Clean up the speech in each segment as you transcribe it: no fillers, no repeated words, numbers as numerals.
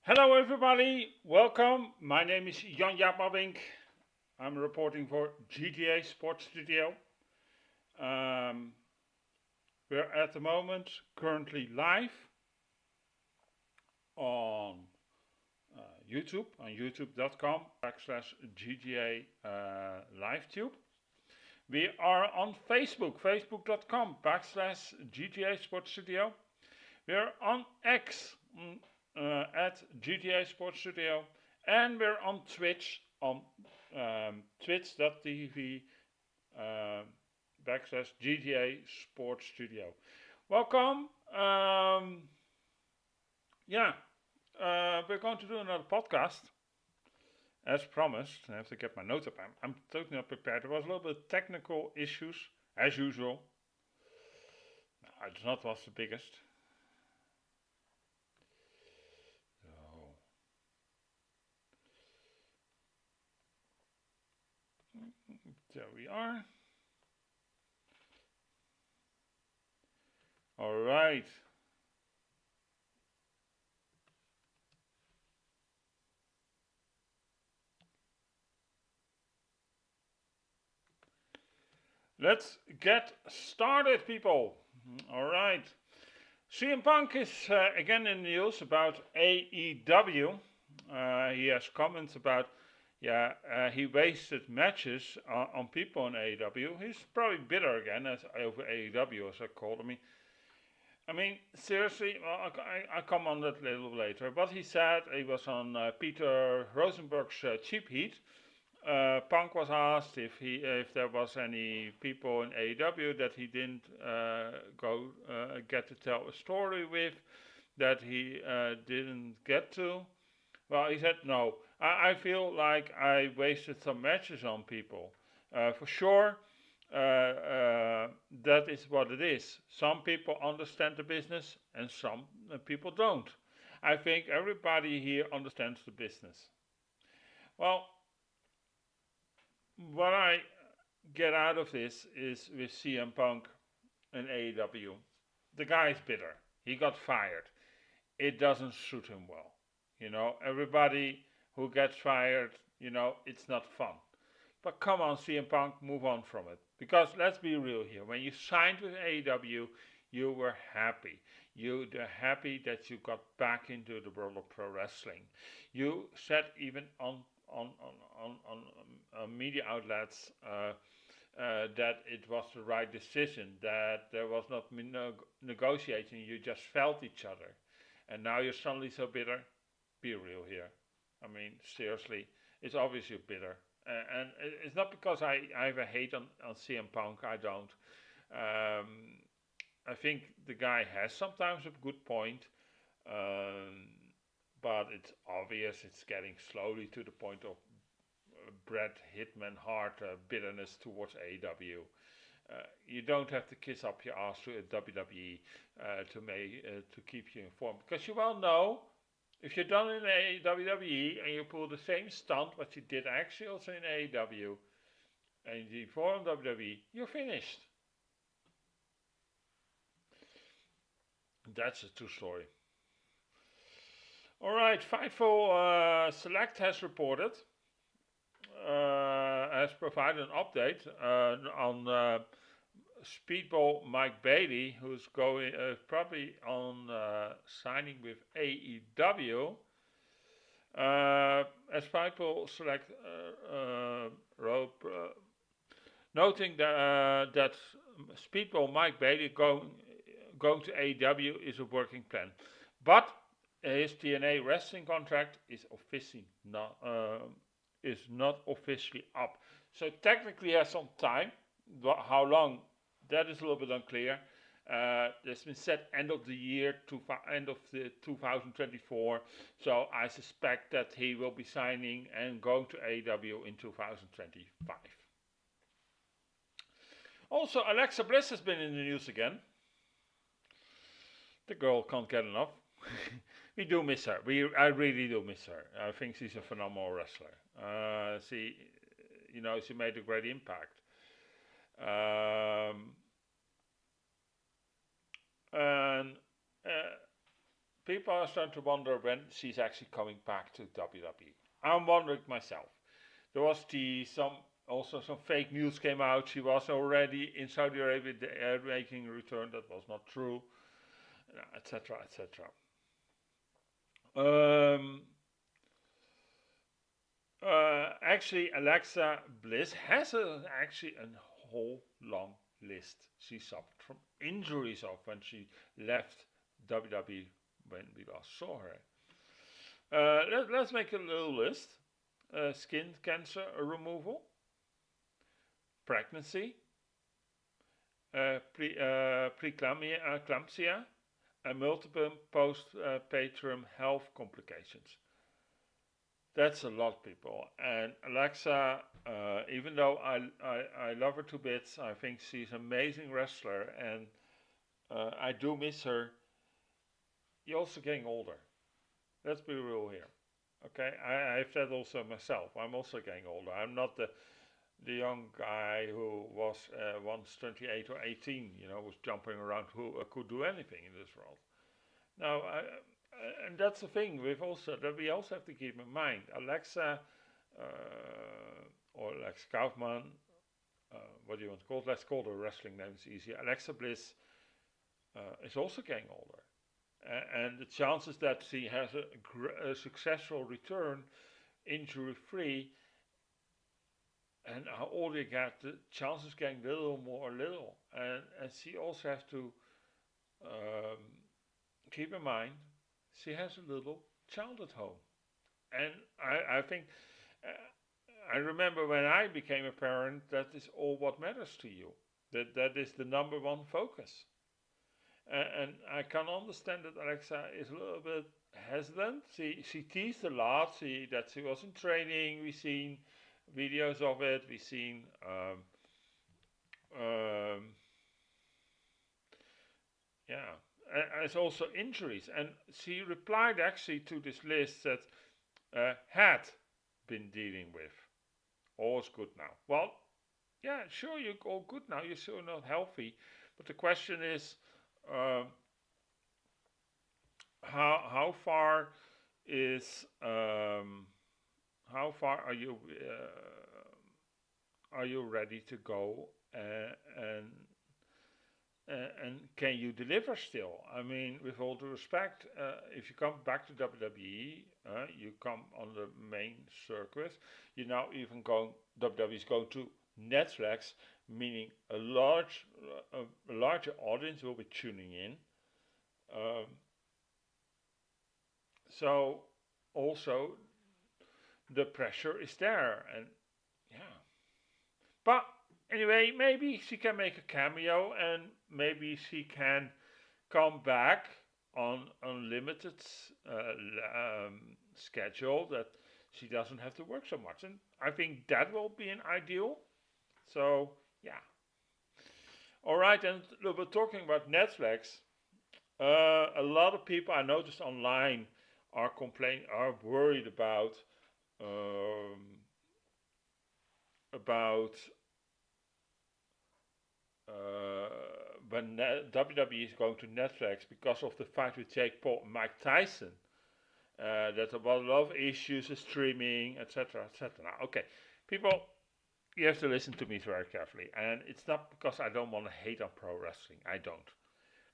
Hello everybody, welcome. My name is Jan-Jaap Abbink. I'm reporting for GTA Sports Studio. Um, we're at the moment currently live on YouTube, on youtube.com/GTA LiveTube. We are on Facebook, facebook.com/GTA Sports Studio. We're on X at GTA Sports Studio, and we're on Twitch on twitch.tv uh, /GTA Sports Studio. Welcome. Yeah, we're going to do another podcast as promised. I have to get my notes up. I'm totally not prepared. There was a little bit of technical issues as usual. It's not what's the biggest. There we are. All right. Let's get started, people. All right. CM Punk is again in the news about AEW. He has comments about, he wasted matches on people in AEW. He's probably bitter again over AEW, as I called him. I mean, seriously, well, I come on that a little later. But he said he was on Peter Rosenberg's Cheap Heat. Punk was asked if there was any people in AEW that he didn't go get to tell a story with, that he didn't get to. Well, he said no. I feel like I wasted some matches on people. For sure, that is what it is. Some people understand the business and some people don't. I think everybody here understands the business. Well, what I get out of this is with CM Punk and AEW. The guy is bitter. He got fired. It doesn't suit him well. Everybody who gets fired, it's not fun. But come on, CM Punk, move on from it. Because let's be real here. When you signed with AEW, you were happy. You were happy that you got back into the world of pro wrestling. You said even on media outlets that it was the right decision, that there was not negotiating, you just felt each other. And now you're suddenly so bitter. Be real here. I mean, seriously, it's obviously bitter. And it's not because I have a hate on CM Punk, I don't. I think the guy has sometimes a good point, but it's obvious it's getting slowly to the point of Bret Hitman Hart bitterness towards AEW. You don't have to kiss up your ass to a WWE to keep you informed, because you well know if you're done in a WWE and you pull the same stunt what you did actually also in AEW and you inform WWE, you're finished. That's a true story. All right, Fightful Select has reported, has provided an update on Speedball Mike Bailey, who's going probably on signing with AEW. As Fightful Select wrote, noting that Speedball Mike Bailey going to AEW is a working plan, but his TNA wrestling contract is not officially up. So technically, he has some time. How long? That is a little bit unclear. It's been set end of the year to end of the 2024. So I suspect that he will be signing and going to AEW in 2025. Also, Alexa Bliss has been in the news again. The girl can't get enough. We do miss her. I really do miss her. I think she's a phenomenal wrestler. She made a great impact. And people are starting to wonder when she's actually coming back to WWE. I'm wondering myself. There was some fake news came out. She was already in Saudi Arabia making a return. That was not true, etc., etc. Actually, Alexa Bliss has actually a whole long list she suffered from injuries of when she left WWE when we last saw her. Let's make a little list. Skin cancer removal, pregnancy, preeclampsia, and multiple postpartum health complications. That's a lot, people. And Alexa, even though I love her to bits, I think she's an amazing wrestler, and I do miss her. You're also getting older. Let's be real here. Okay, I've said also myself. I'm also getting older. I'm not the young guy who was once 28 or 18. Was jumping around who could do anything in this world. Now, and that's the thing we also have to keep in mind. Alexa or Alex Kaufman, what do you want to call it? Let's call the wrestling name, it's easier. Alexa Bliss is also getting older. And the chances that she has a successful return, injury-free, and how older you get, the chances getting little. And she also has to keep in mind she has a little child at home. And I think, I remember when I became a parent, that is all what matters to you. That is the number one focus. And I can understand that Alexa is a little bit hesitant. She teased a lot. That she was in training. We've seen videos of it. We've seen it's also injuries. And she replied actually to this list that had been dealing with. All's good now. Well, yeah, sure, you're all good now. You're still not healthy. But the question is, how far are you ready to go, and can you deliver still? I mean, with all due respect, if you come back to WWE, you come on the main circuit. You're now even WWE is going to Netflix, meaning a larger audience will be tuning in. So also the pressure is there, and yeah. But anyway, maybe she can make a cameo, and maybe she can come back on unlimited schedule that she doesn't have to work so much, and I think that will be an ideal. So yeah. All right, and we're talking about Netflix. A lot of people I noticed online are worried about when WWE is going to Netflix because of the fight with Jake Paul and Mike Tyson. That there was a lot of issues with streaming, etc., etc. Now, okay, people, you have to listen to me very carefully, and it's not because I don't want to hate on pro wrestling. I don't.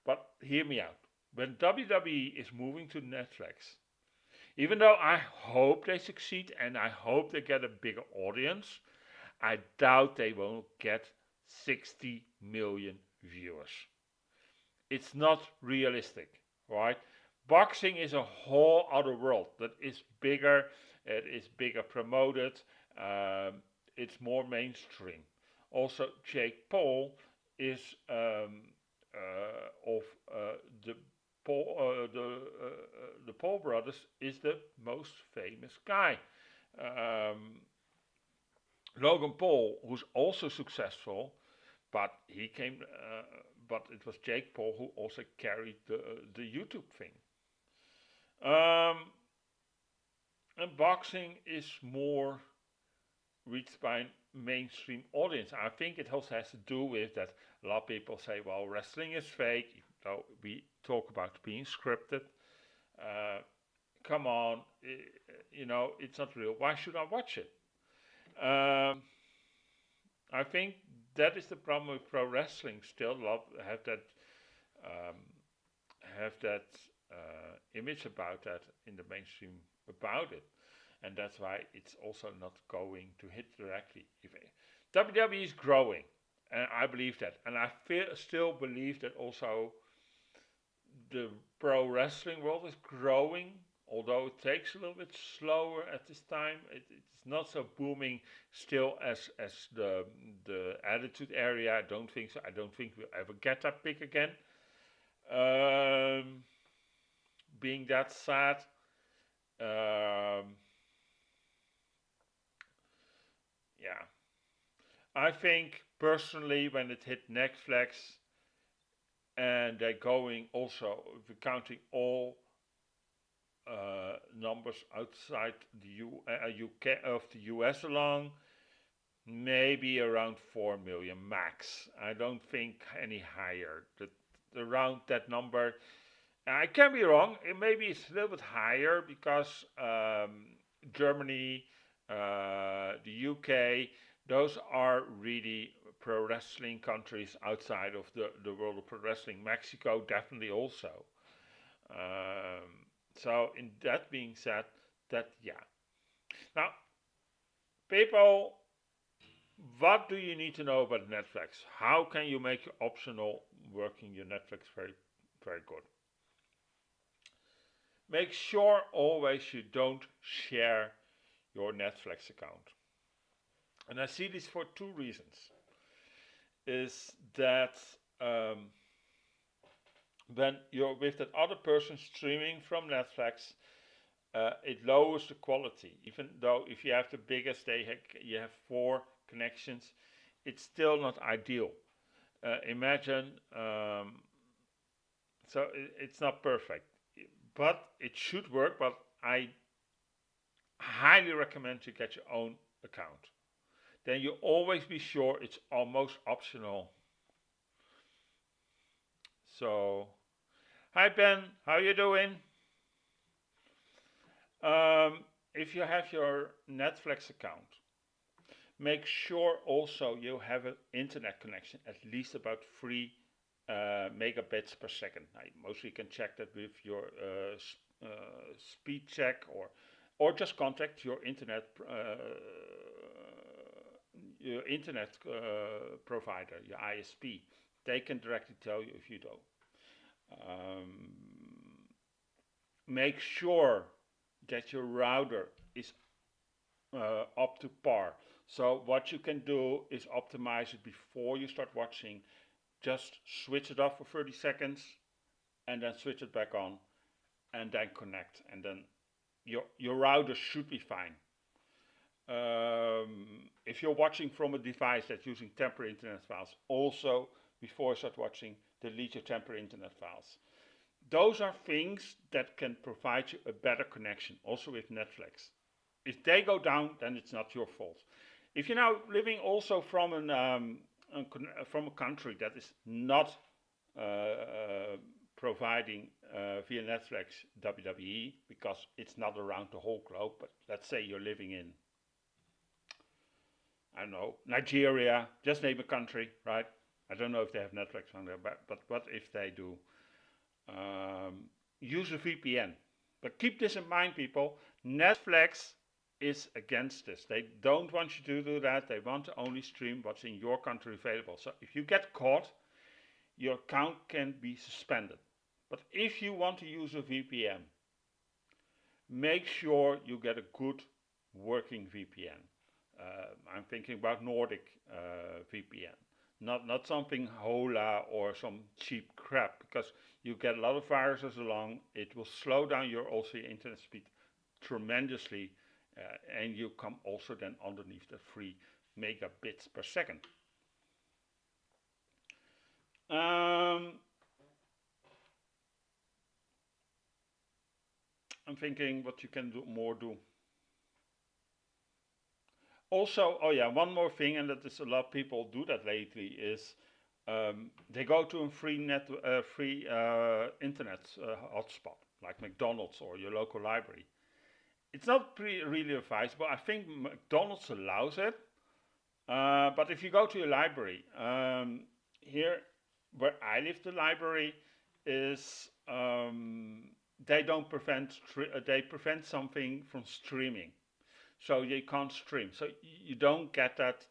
But hear me out. When WWE is moving to Netflix, even though I hope they succeed and I hope they get a bigger audience, I doubt they will get 60 million viewers. It's not realistic, right? Boxing is a whole other world that is bigger. It is bigger promoted. It's more mainstream. Also, Jake Paul is the Paul brothers is the most famous guy. Logan Paul, who's also successful, but but it was Jake Paul who also carried the YouTube thing. And boxing is more reached by a mainstream audience. I think it also has to do with that a lot of people say, well, wrestling is fake, even though we talk about being scripted. Come on, you know, it's not real. Why should I watch it? Um, I think that is the problem with pro wrestling. Still, love um, have that image about that in the mainstream about it, and that's why it's also not going to hit directly. If WWE is growing, and I believe that, and I still believe that also the pro wrestling world is growing, although it takes a little bit slower at this time. It's not so booming still as the attitude area. I don't think so. I don't think we'll ever get that big again. Um, Being that sad. Yeah, I think personally when it hit Netflix and they're going also, if we're counting all numbers outside the UK of the US alone, maybe around 4 million max. I don't think any higher. Around that number. I can be wrong. Maybe it's a little bit higher because Germany, the UK, those are really pro wrestling countries outside of the world of pro wrestling. Mexico definitely also. So in that being said, that yeah. Now, people, what do you need to know about Netflix? How can you make your optional working your Netflix very, very good? Make sure always you don't share your Netflix account. And I see this for two reasons. Is that when you're with that other person streaming from Netflix, it lowers the quality. Even though if you have the biggest, you have 4 connections, it's still not ideal. Imagine, so it's not perfect, but it should work. But I highly recommend you get your own account. Then you always be sure it's almost optional. So, hi Ben, how you doing? If you have your Netflix account, make sure also you have an internet connection, at least about 3 megabits per second. Now, mostly you can check that with your speed check, or just contact your internet provider, your ISP. They can directly tell you if you don't. Make sure that your router is up to par. So what you can do is optimize it before you start watching. Just switch it off for 30 seconds and then switch it back on and then connect, and then your router should be fine. If you're watching from a device that's using temporary internet files, also before you start watching, delete your temporary internet files. Those are things that can provide you a better connection, also with Netflix. If they go down, then it's not your fault. If you're now living also from from a country that is not providing via Netflix WWE, because it's not around the whole globe, but let's say you're living in, I don't know, Nigeria, just name a country, right? I don't know if they have Netflix on there, but what if they do? Use a VPN. But keep this in mind, people. Netflix is against this. They don't want you to do that. They want to only stream what's in your country available. So if you get caught, your account can be suspended. But if you want to use a VPN, make sure you get a good working VPN. I'm thinking about Nordic VPN. Not something Hola or some cheap crap, because you get a lot of viruses along. It will slow down your internet speed tremendously, and you come also then underneath the 3 megabits per second. I'm thinking what you can do. Also, oh yeah, one more thing, and that is a lot of people do that lately, is they go to a free internet hotspot. like McDonald's or your local library. It's not really advisable. I think McDonald's allows it. But if you go to your library, here where I live, the library is they don't prevent they prevent something from streaming, so you can't stream. So you don't get that.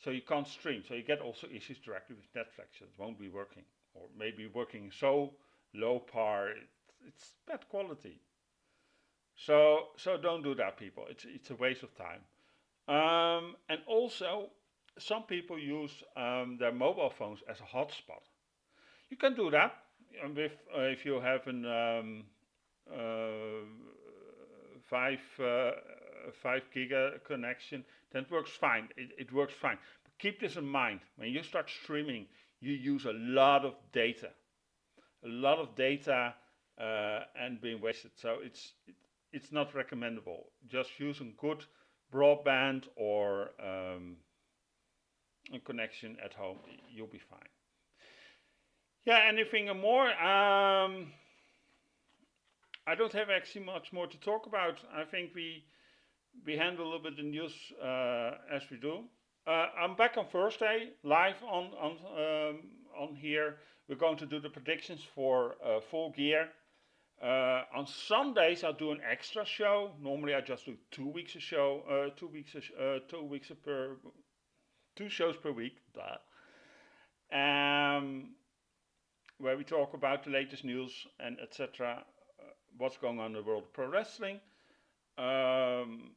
So you can't stream. So you get also issues directly with Netflix. It won't be working, or maybe working so low par, it's bad quality. So don't do that, people. It's a waste of time. And also, some people use their mobile phones as a hotspot. You can do that with if you have an uh, 5 giga connection. Then it works fine. It works fine. But keep this in mind. When you start streaming, you use a lot of data, and being wasted. So it's not recommendable. Just using good broadband or a connection at home, you'll be fine. Yeah, anything more? I don't have actually much more to talk about. I think we handle a little bit the news as we do. I'm back on Thursday, live on here. We're going to do the predictions for Full Gear. On Sundays I'll do an extra show. Normally I just do 2 weeks a show, 2 shows per week. Where we talk about the latest news and etc. What's going on in the world of pro wrestling. On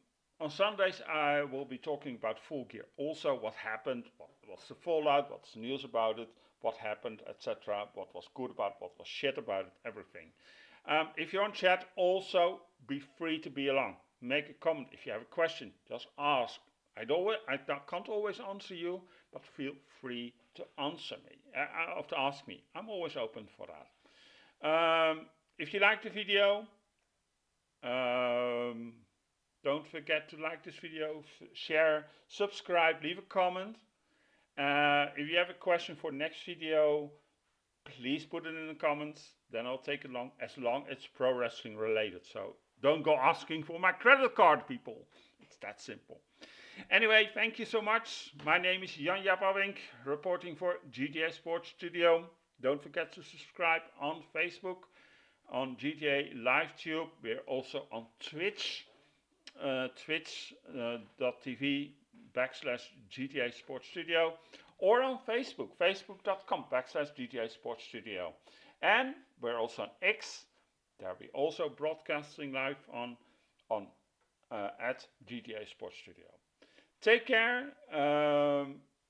Sundays I will be talking about Full Gear. Also what happened, what's the fallout, what's the news about it, what happened, etc. What was good about it, what was shit about it, everything. If you're on chat, also be free to be along. Make a comment. If you have a question, just ask. I can't always answer you, but feel free to answer me, to ask me. I'm always open for that. If you like the video, don't forget to like this video, share, subscribe, leave a comment. If you have a question for the next video, please put it in the comments. Then I'll take it along, as long as it's pro wrestling related. So don't go asking for my credit card, people. It's that simple. Anyway, thank you so much. My name is Jan-Jaap Abbink, reporting for GTA Sports Studio. Don't forget to subscribe on Facebook, on GTA LiveTube. We're also on Twitch, twitch.tv/GTA Sports Studio, or on Facebook, facebook.com/GTA Sports Studio. And we're also on X. There we also broadcasting live on at GTA Sports Studio. Take care.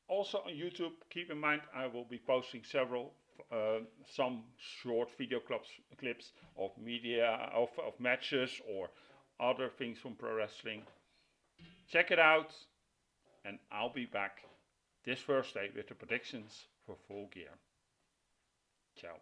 Also on YouTube, keep in mind I will be posting some short video clips of media of matches or other things from pro wrestling. Check it out, and I'll be back this Thursday with the predictions for Full Gear. Ciao.